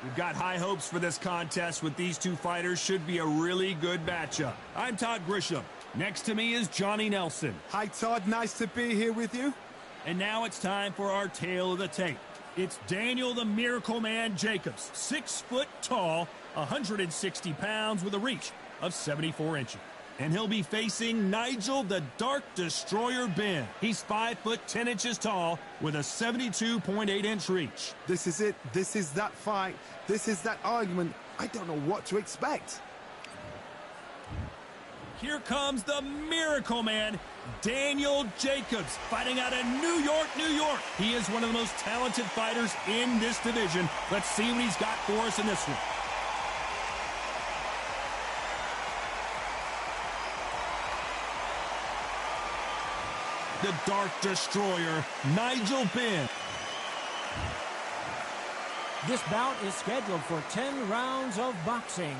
We've got high hopes for this contest with these two fighters. Should be a really good matchup. I'm Todd Grisham. Next to me is Johnny Nelson. Hi, Todd. Nice to be here with you. And now it's time for our tale of the tape. It's Daniel the Miracle Man Jacobs, 6 foot tall, 160 pounds with a reach of 74 inches. And he'll be facing Nigel the Dark Destroyer Ben. He's 5 foot 10 inches tall with a 72.8-inch reach. This is it. This is that fight. This is that argument. I don't know what to expect. Here comes the Miracle Man, Daniel Jacobs, fighting out of New York, New York. He is one of the most talented fighters in this division. Let's see what he's got for us in this one. The Dark Destroyer, Nigel Ben. This bout is scheduled for 10 rounds of boxing.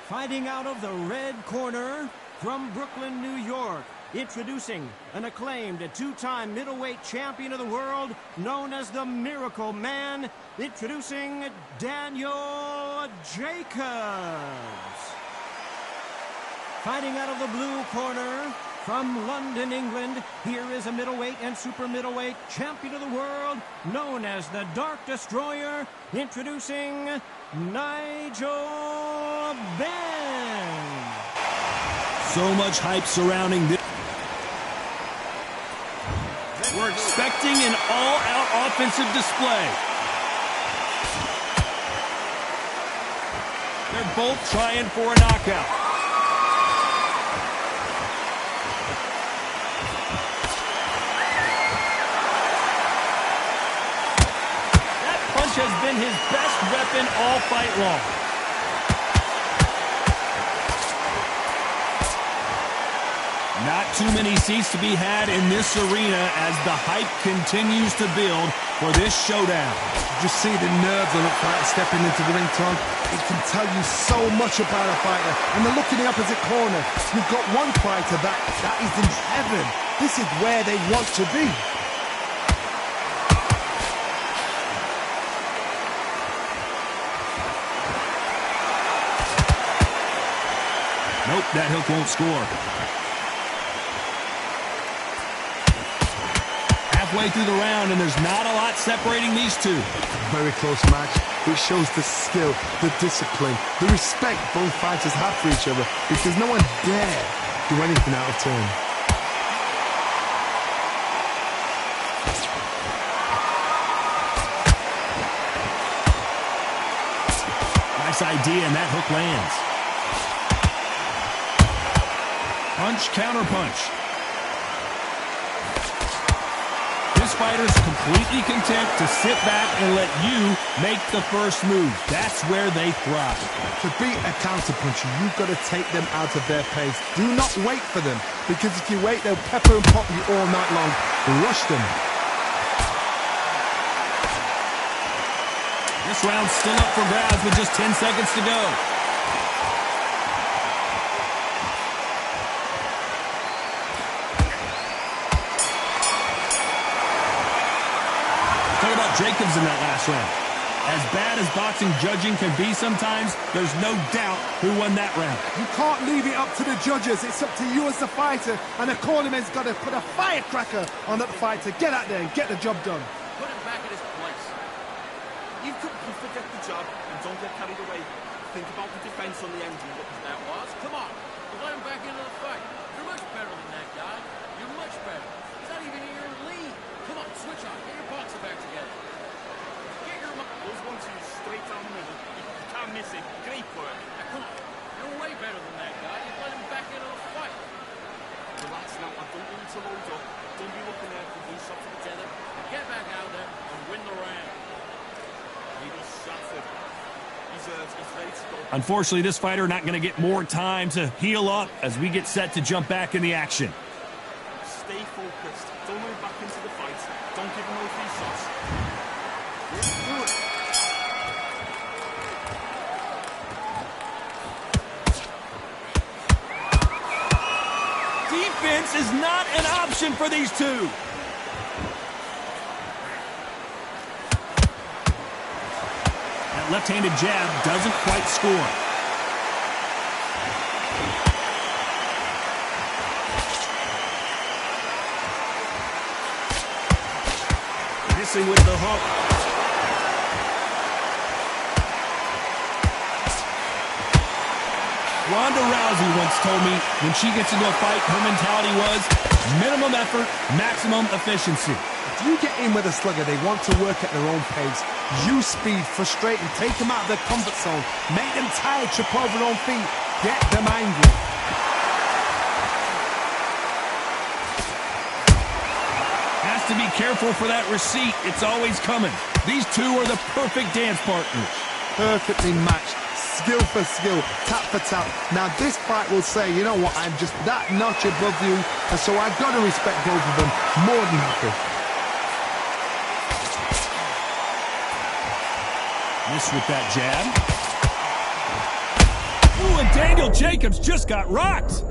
Fighting out of the red corner from Brooklyn, New York, introducing an acclaimed two-time middleweight champion of the world known as the Miracle Man, introducing Daniel Jacobs. Fighting out of the blue corner from London, England, here is a middleweight and super middleweight champion of the world known as the Dark Destroyer, introducing Nigel Ben. So much hype surrounding this. We're expecting an all-out offensive display. They're both trying for a knockout. Has been his best weapon all fight long. Not too many seats to be had in this arena as the hype continues to build for this showdown. Just see the nerves on a fighter stepping into the ring, Tom. It can tell you so much about a fighter. And the look in the opposite corner. You've got one fighter that is in heaven. This is where they want to be. Nope, that hook won't score. Halfway through the round, and there's not a lot separating these two. Very close match. It shows the skill, the discipline, the respect both fighters have for each other, because no one dare do anything out of turn. Nice idea, and that hook lands. Punch, counter punch. This fighter's completely content to sit back and let you make the first move. That's where they thrive. To beat a counter puncher, you've got to take them out of their pace. Do not wait for them, because if you wait, they'll pepper and pop you all night long. Rush them. This round's still up for grabs with just 10 seconds to go. Jacobs in that last round. As bad as boxing judging can be sometimes, there's no doubt who won that round. You can't leave it up to the judges. It's up to you as the fighter, and the cornerman's got to put a firecracker on that fighter. Get out there and get the job done. Put him back in his place. You forget the job and don't get carried away. Think about the defense on the end and what that was. Come on, let him back into the fight. You're much better than that guy. You're much better. He's not even in your league. Come on, switch on. Get your boxer back together. Those one-twos straight down the middle. You can't miss it. Great for it. Now, come on. You're way better than that guy. You let him back into the fight. Relax now. I don't want you to load up. Don't be looking there for one shot together. Get back out there and win the round. He just shots it. He's ready to go. Unfortunately, this fighter not going to get more time to heal up as we get set to jump back in the action. Stay focused. Don't move back into the fight. Don't give him no free shots. Defense is not an option for these two. That left-handed jab doesn't quite score. Missing with the hook. Ronda Rousey once told me when she gets into a fight, her mentality was minimum effort, maximum efficiency. If you get in with a slugger, they want to work at their own pace. Use speed, frustrate them, take them out of their comfort zone, make them tired, trip over their own feet, get them angry. Has to be careful for that receipt. It's always coming. These two are the perfect dance partners. Perfectly matched. Skill for skill, tap for tap. Now this fight will say, you know what, I'm just that notch above you, and so I've got to respect both of them more than happy. Miss with that jab. Ooh, and Daniel Jacobs just got rocked.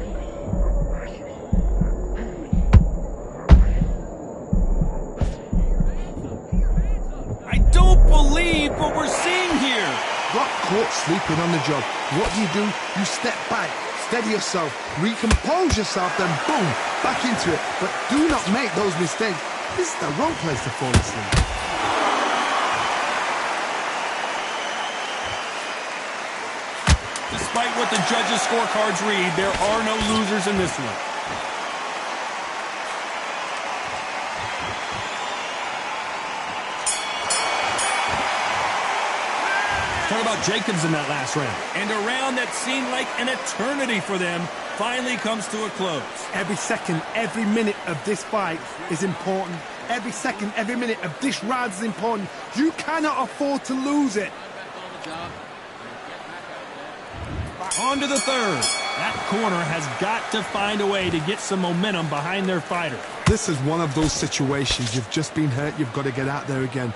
I don't believe what we're seeing here. Got caught sleeping on the job. What do? You step back, steady yourself, recompose yourself, then boom, back into it. But do not make those mistakes. This is the wrong place to fall asleep. Despite what the judges' scorecards read, there are no losers in this one. Talk about Jacobs in that last round. And a round that seemed like an eternity for them finally comes to a close. Every second, every minute of this fight is important. Every second, every minute of this round is important. You cannot afford to lose it. On to the third. That corner has got to find a way to get some momentum behind their fighter. This is one of those situations. You've just been hurt. You've got to get out there again.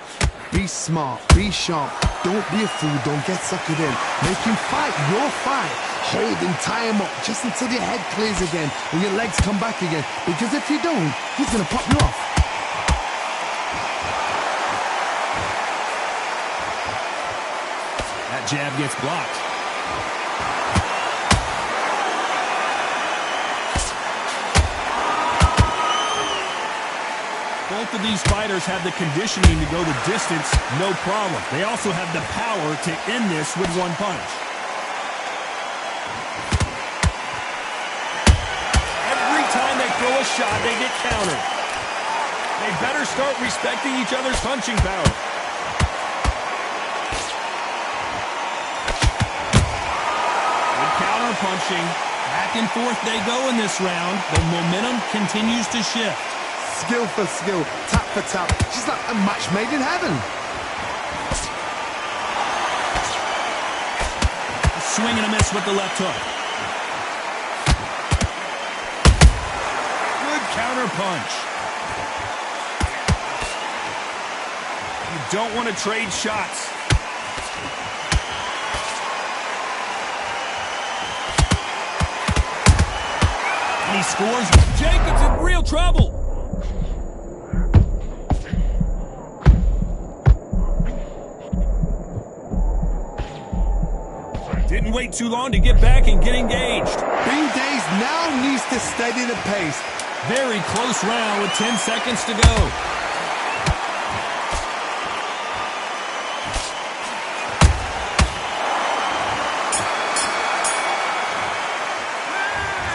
Be smart. Be sharp. Don't be a fool. Don't get suckered in. Make him fight your fight. Hold him, tie him up just until your head clears again and your legs come back again. Because if you don't, he's going to pop you off. That jab gets blocked. Both of these fighters have the conditioning to go the distance, no problem. They also have the power to end this with one punch. Every time they throw a shot, they get countered. They better start respecting each other's punching power. Good counter punching. Back and forth they go in this round. The momentum continues to shift. Skill for skill, tap for tap. She's like a match made in heaven. A swing and a miss with the left hook. Good counter punch. You don't want to trade shots. And he scores. Jacobs in real trouble. Didn't wait too long to get back and get engaged. Bing Days now needs to steady the pace. Very close round with 10 seconds to go.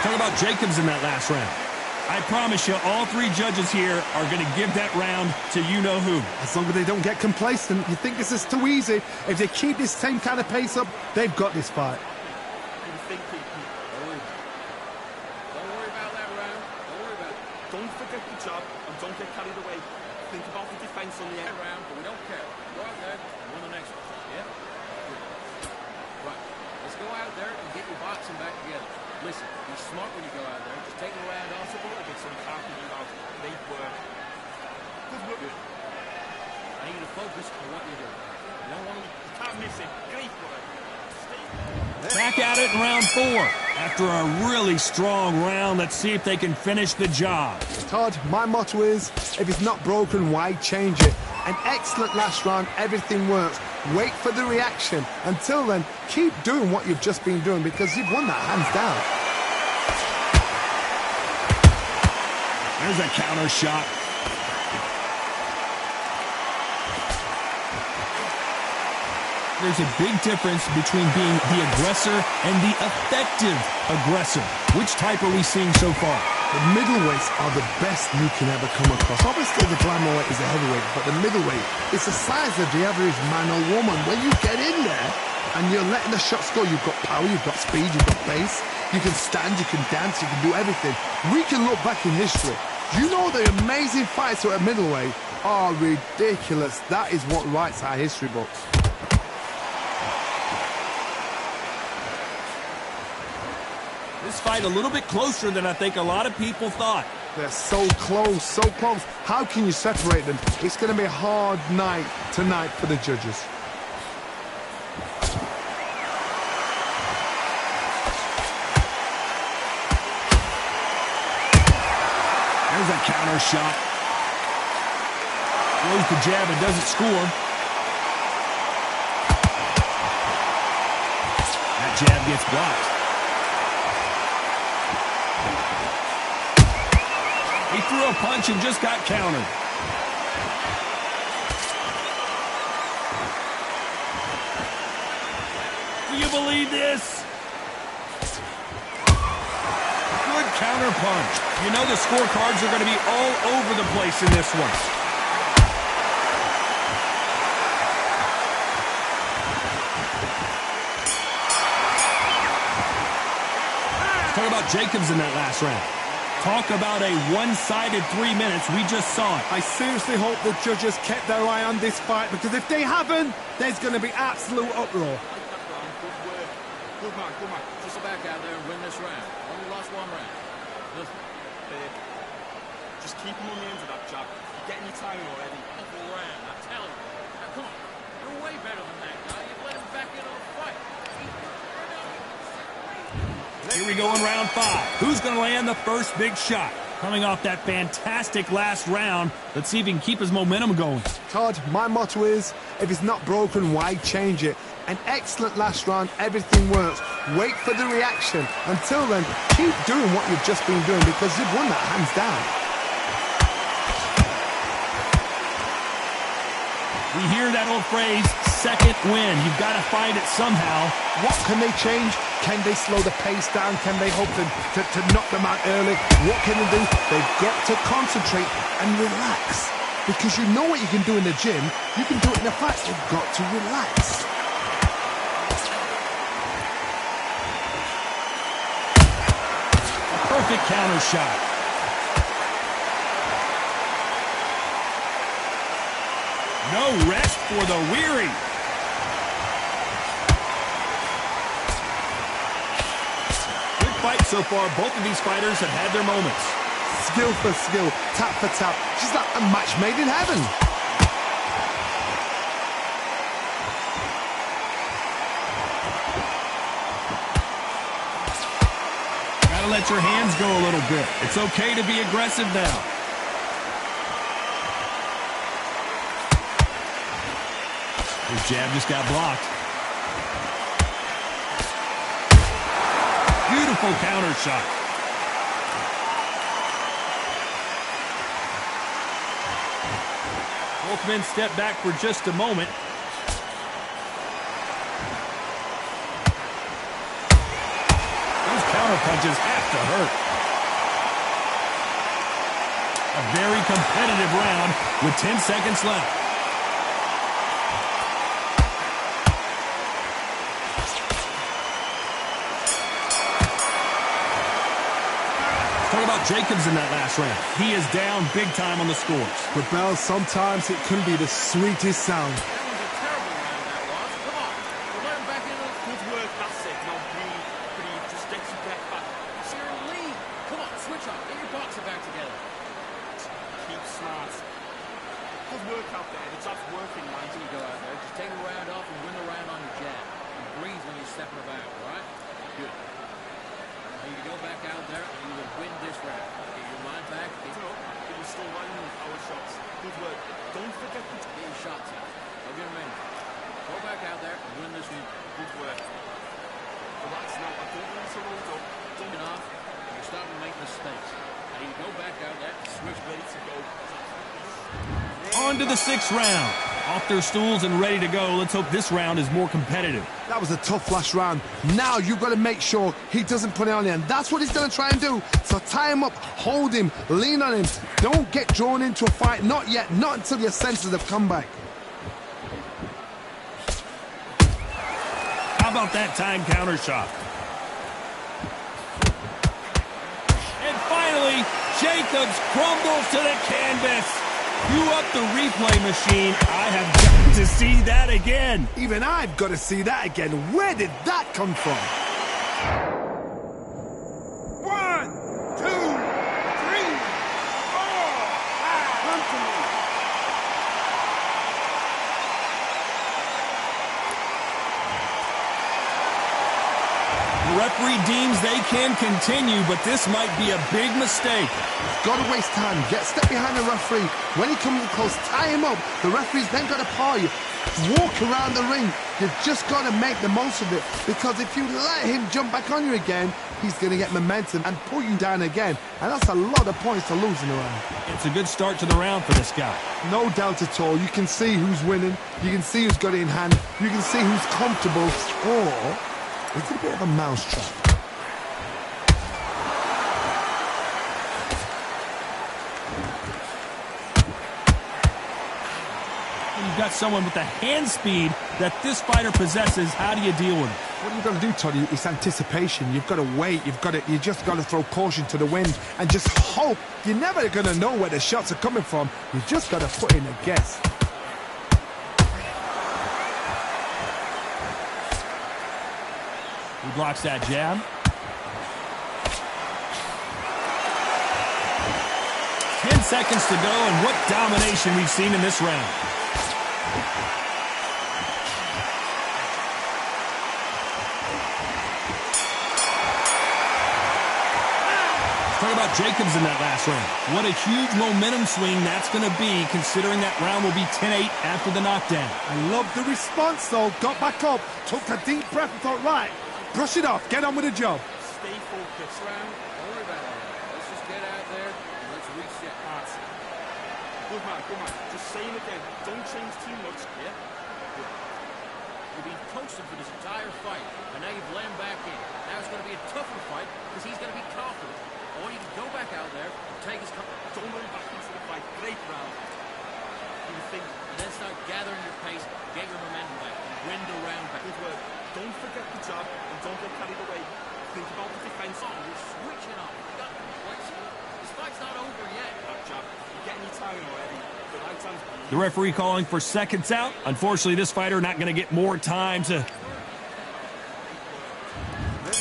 Talk about Jacobs in that last round. I promise you, all three judges here are going to give that round to you-know-who. As long as they don't get complacent, you think this is too easy. If they keep this same kind of pace up, they've got this fight. Don't worry about that round. Don't worry about it. Don't forget the job and don't get carried away. Think about the defense on the end round, but we don't care. Go out there and win the next one. Yeah? Right. Let's go out there and get your boxing back together. Listen, be smart when you go out there. Just take a round off the ball and get some confidence out. They work. Good. I need you to focus on what you're doing. You don't want to... You can't miss it. Great work. Back at it in round 4. After a really strong round, let's see if they can finish the job. Todd, my motto is, if it's not broken, why change it? An excellent last round, everything works. Wait for the reaction. Until then, keep doing what you've just been doing because you've won that hands down. There's a counter shot. There's a big difference between being the aggressor and the effective aggressor. Which type are we seeing so far? The middleweights are the best you can ever come across. Obviously, the glamourweight is a heavyweight, but the middleweight is the size of the average man or woman. When you get in there and you're letting the shots go, you've got power, you've got speed, you've got pace. You can stand, you can dance, you can do everything. We can look back in history. You know the amazing fights at middleweight are ridiculous. That is what writes our history books. This fight a little bit closer than I think a lot of people thought. They're so close, so close. How can you separate them? It's going to be a hard night tonight for the judges. There's a counter shot. Throws the jab and doesn't score. That jab gets blocked. He threw a punch and just got countered. Do you believe this? Good counter punch. You know the scorecards are going to be all over the place in this one. Talk about Jacobs in that last round. Talk about a one-sided 3 minutes. We just saw it. I seriously hope the judges kept their eye on this fight because if they haven't, there's going to be absolute uproar. Good work. Good man, good man. Just go back out there and win this round. Only lost one round. Listen, babe, just keep him on the end of that jab. You're getting your timing already. Awful round, I tell you. Now, come on. You're way better than that guy. You've let him back into the fight. Here we go in round 5. Who's going to land the first big shot? Coming off that fantastic last round, let's see if he can keep his momentum going. Todd, my motto is, if it's not broken, why change it? An excellent last round, everything works. Wait for the reaction. Until then, keep doing what you've just been doing because you've won that hands down. We hear that old phrase, second win. You've got to find it somehow. What can they change? Can they slow the pace down? Can they hope to knock them out early? What can they do? They've got to concentrate and relax. Because you know what you can do in the gym, you can do it in a fight. You've got to relax. A perfect counter shot. No rest for the weary. Good fight so far. Both of these fighters have had their moments. Skill for skill, tap for tap. She's like a match made in heaven. Gotta let your hands go a little bit. It's okay to be aggressive now. His jab just got blocked. Beautiful counter shot. Both men step back for just a moment. Those counter punches have to hurt. A very competitive round with 10 seconds left. Talk about Jacobs in that last round. He is down big time on the scores. But Bell, sometimes it can be the sweetest sound. That was a terrible round, that was. Come on. We'll let him back in. Good work, that's it. Now breathe. Just get your breath back. So you're in the lead. Come on, switch up. Get your boxing back together. Keep smart. Good work out there. The job's working, man. Until you go out there, just take a round off and win the round on your jab. And breathe when you're stepping about, all right? Good. Now you You go back out there and you will win this round. Get your mind back. Get You're still lining with power shots. Good work. Don't forget to your shots out. Don't get them in. Go back out there and win this one. good work. Relax now. I don't want to load up. Don't get off. You're starting to make mistakes. Now you go back out there, switch Ready to go. On to the 6th round. Off their stools and ready to go. Let's hope this round is more competitive. That was a tough last round. Now you've got to make sure he doesn't put it on you, and that's what he's going to try and do. So tie him up, hold him, lean on him. Don't get drawn into a fight. Not yet. Not until your senses have come back. How about that time counter shot? And finally, Jacobs crumbles to the canvas. Cue up the replay machine. I have got to see that again. Even I've got to see that again. Where did that come from? 1, 2, 3, 4, 5. Come to me. The referee deems they can continue, but this might be a big mistake. Got to waste time. Get step behind the referee. When he comes close, tie him up. The referee's then got to paw you. Walk around the ring. You've just got to make the most of it, because if you let him jump back on you again, he's going to get momentum and pull you down again. And that's a lot of points to lose in a round. It's a good start to the round for this guy. No doubt at all. You can see who's winning. You can see who's got it in hand. You can see who's comfortable. Or it's a bit of a mousetrap. You've got someone with the hand speed that this fighter possesses. How do you deal with it? What you've got to do, Toddy, is anticipation. You've got to wait. You just got to throw caution to the wind and just hope. You're never going to know where the shots are coming from. You just got to put in a guess. He blocks that jab. 10 seconds to go, and what domination we've seen in this round. Talk about Jacobs in that last round. What a huge momentum swing that's going to be, considering that round will be 10-8 after the knockdown. I love the response, though. Got back up, took a deep breath and thought, right, brush it off, get on with the job. Stay focused. round. Don't worry about it. Let's just get out there and let's reset. Good man, good man. Just saying again, don't change too much, yeah? Good. You've been coasting for this entire fight, and now you've let him back in. Now it's going to be a tougher fight because he's going to be confident. I want you to go back out there and take his Don't run back into the fight. Great round. You think, and then start gathering your pace, get your momentum back, and win the round back. good work. Don't forget the jab and don't get carried away. Think about the defense. Oh, you're switching up. You got points. This fight's not over yet. That jab. You're getting your tiring already. The right hand's The referee calling for seconds out. Unfortunately, this fighter not going to get more time to...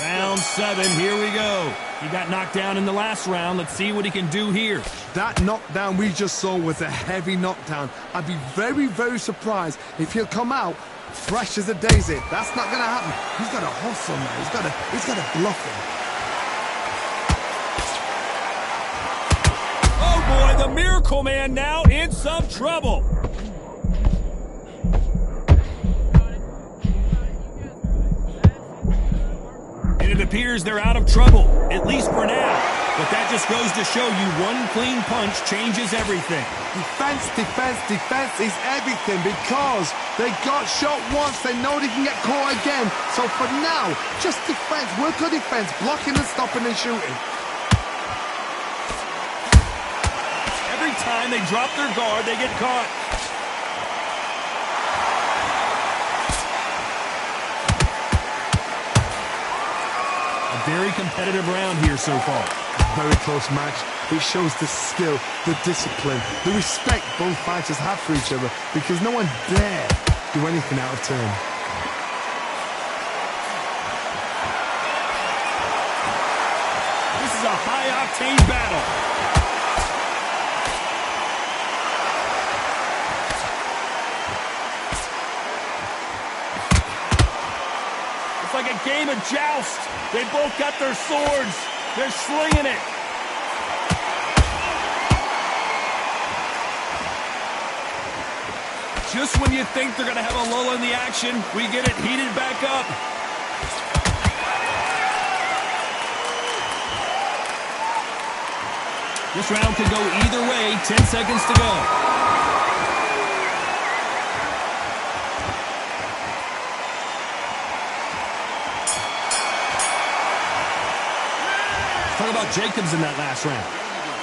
Round 7, here we go. He got knocked down in the last round. Let's see what he can do here. That knockdown we just saw was a heavy knockdown. I'd be very, very surprised if he'll come out fresh as a daisy. That's not going to happen. He's got to hustle now. He's got to bluff him. Oh boy, the Miracle Man now in some trouble. And it appears they're out of trouble, at least for now. But that just goes to show you one clean punch changes everything. Defense, defense, defense is everything, because they got shot once. They know they can get caught again. So for now, just defense. Work on defense, blocking and stopping and shooting. Every time they drop their guard, they get caught. A very competitive round here so far. Very close match. It shows the skill, the discipline, the respect both fighters have for each other, because no one dare do anything out of turn. This is a high-octane battle. It's like a game game of joust. They both got their swords. They're slinging it. Just when you think they're going to have a lull in the action, we get it heated back up. This round could go either way. 10 seconds to go. Talk about Jacobs in that last round.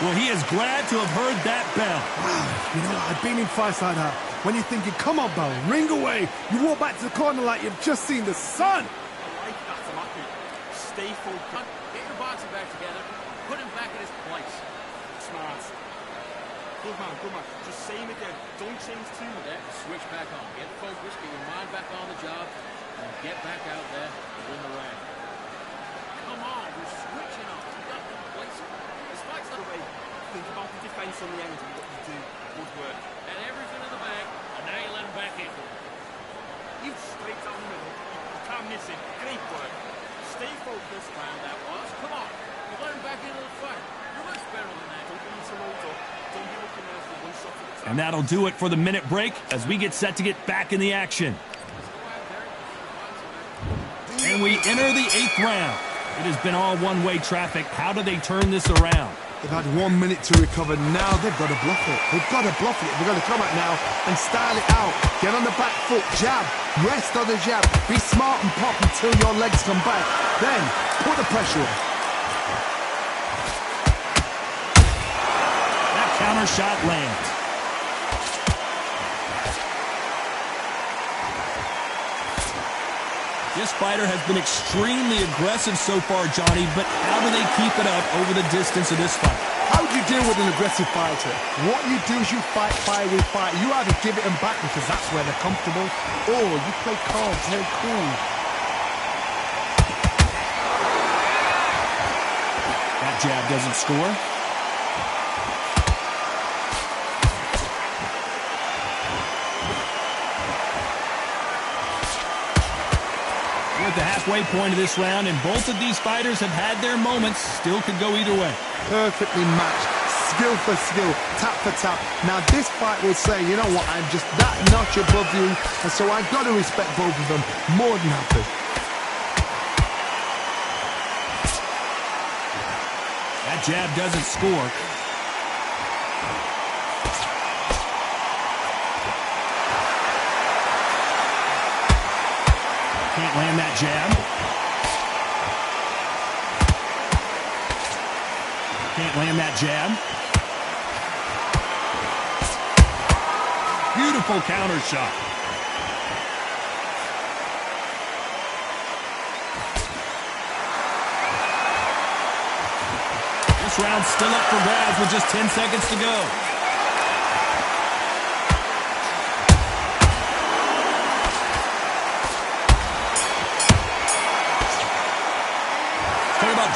Well, he is glad to have heard that bell. Wow, you know, I've been in fights like that. When you're thinking, come on, bell, ring away. You walk back to the corner like you've just seen the sun. I like that, Matthew. Stay focused. Get your boxing back together. Put him back in his place. Smart. Good man. Just same again. Don't change too much. Then switch back on. Get focused. Get your mind back on the job. And get back out there and win the round. Come on. We're switching on. You got the place. This fight's not Away. Think about the defense on the end and what you do. Good work. and everything in the bag. And now you let him back in. You straight down the middle. You can't miss it. Great work. Stay focused. Round that was. Come on. You let him back into the fight. You're much better than that. Don't need to load up. Don't be looking there for one shot at a time. And that'll do it for the minute break as we get set to get back in the action. And we enter the 8th round. It has been all one-way traffic. How do they turn this around? They've had 1 minute to recover. Now they've got to bluff it. They've got to bluff it. They've got to come out now and style it out. Get on the back foot, jab, rest on the jab. Be smart and pop until your legs come back. Then put the pressure on. That counter shot lands. This fighter has been extremely aggressive so far, Johnny, but how do they keep it up over the distance of this fight? How do you deal with an aggressive fighter? What you do is you fight fire with fire. You either give it them back because that's where they're comfortable, or you play calm, play cool. That jab doesn't score. We're at the halfway point of this round, and both of these fighters have had their moments. Still could go either way. Perfectly matched, skill for skill, tap for tap. Now this fight will say, you know what, I'm just that notch above you, and so I've got to respect both of them. More than happy. That jab doesn't score. Can't land that jab. Can't land that jab. Beautiful counter shot. This round's still up for grabs with just 10 seconds to go.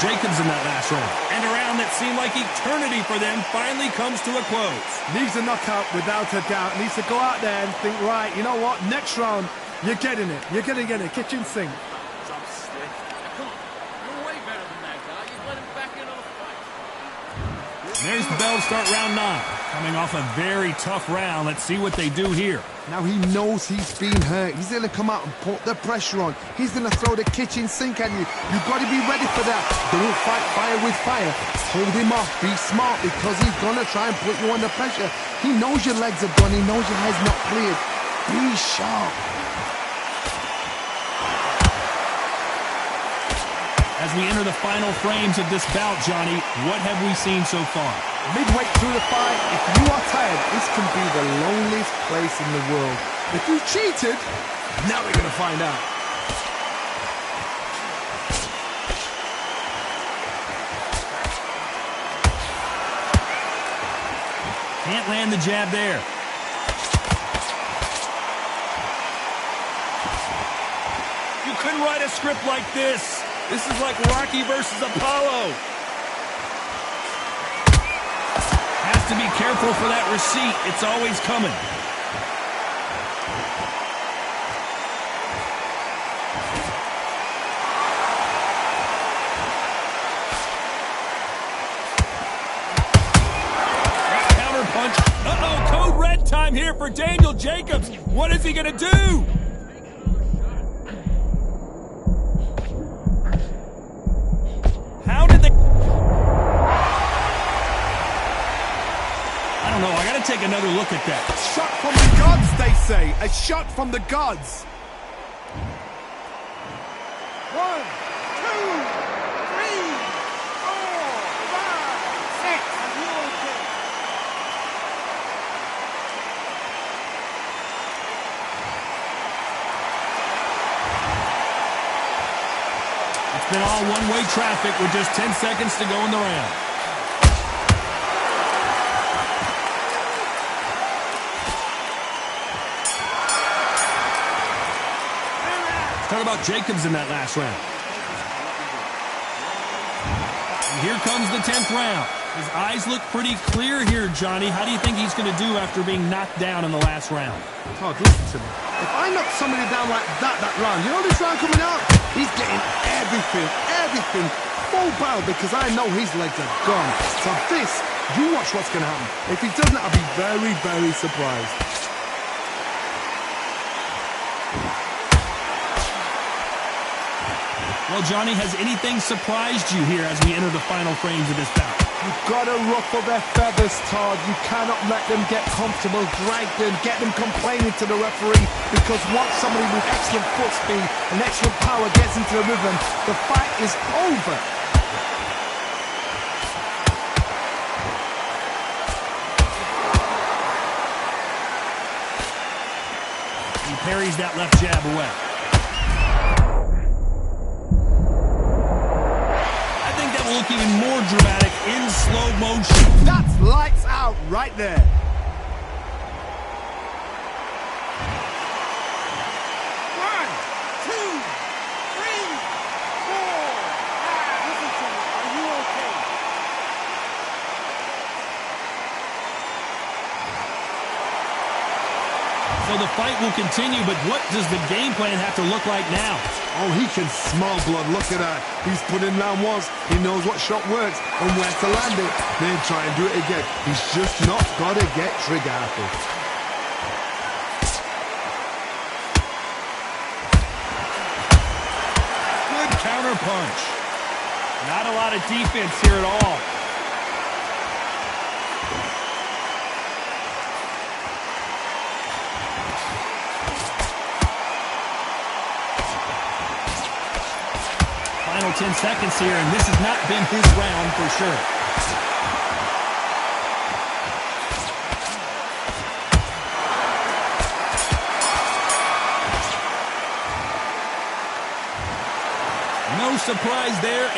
Jacobs in that last round. And a round that seemed like eternity for them finally comes to a close. Needs a knockout without a doubt. Needs to go out there and think, right, you know what, next round, you're getting it. You're going to get it. Kitchen sink. Jab slick. Come on. You're way better than that guy. You let him back into the fight. And there's the bell to start round 9. Coming off a very tough round. Let's see what they do here. Now he knows he's been hurt. He's going to come out and put the pressure on. He's going to throw the kitchen sink at you. You've got to be ready for that. Don't fight fire with fire. Hold him off. Be smart because he's going to try and put you under pressure. He knows your legs are gone. He knows your head's not cleared. Be sharp. As we enter the final frames of this bout, Johnny, what have we seen so far? Midway through the fight, if you are tired, this can be the loneliest place in the world. If you cheated, now we're going to find out. Can't land the jab there. You couldn't write a script like this. This is like Rocky versus Apollo. Has to be careful for that receipt. It's always coming. Uh-oh, code red time here for Daniel Jacobs. What is he going to do? How did they... I don't know. I got to take another look at that. Shot from the gods, they say. A shot from the gods. 1, 2, 3, 4, 5, 6. Are you okay? It's been all one-way traffic with just 10 seconds to go in the round. Talk about Jacobs in that last round. And here comes the 10th round. His eyes look pretty clear here, Johnny. How do you think he's going to do after being knocked down in the last round? Todd, listen to me. If I knock somebody down like that round, you know this round coming out? He's getting everything full barrel because I know his legs are gone. So this, you watch what's going to happen. If he doesn't, I'll be very, very surprised. Well, Johnny, has anything surprised you here as we enter the final frames of this bout? You've got to ruffle their feathers, Todd. You cannot let them get comfortable, drag them, get them complaining to the referee, because once somebody with excellent foot speed and excellent power gets into the rhythm, the fight is over. He parries that left jab away. Look even more dramatic in slow motion. That's lights out right there. 1, 2, 3, 4. Listen to me. Are you okay? So the fight will continue, but what does the game plan have to look like now? Oh, he can smell blood. Look at that. He's put in down once. He knows what shot works and where to land it. Then try and do it again. He's just not got to get trigger happy. Good counter punch. Not a lot of defense here at all. Final 10 seconds here, and this has not been his round for sure. No surprise there,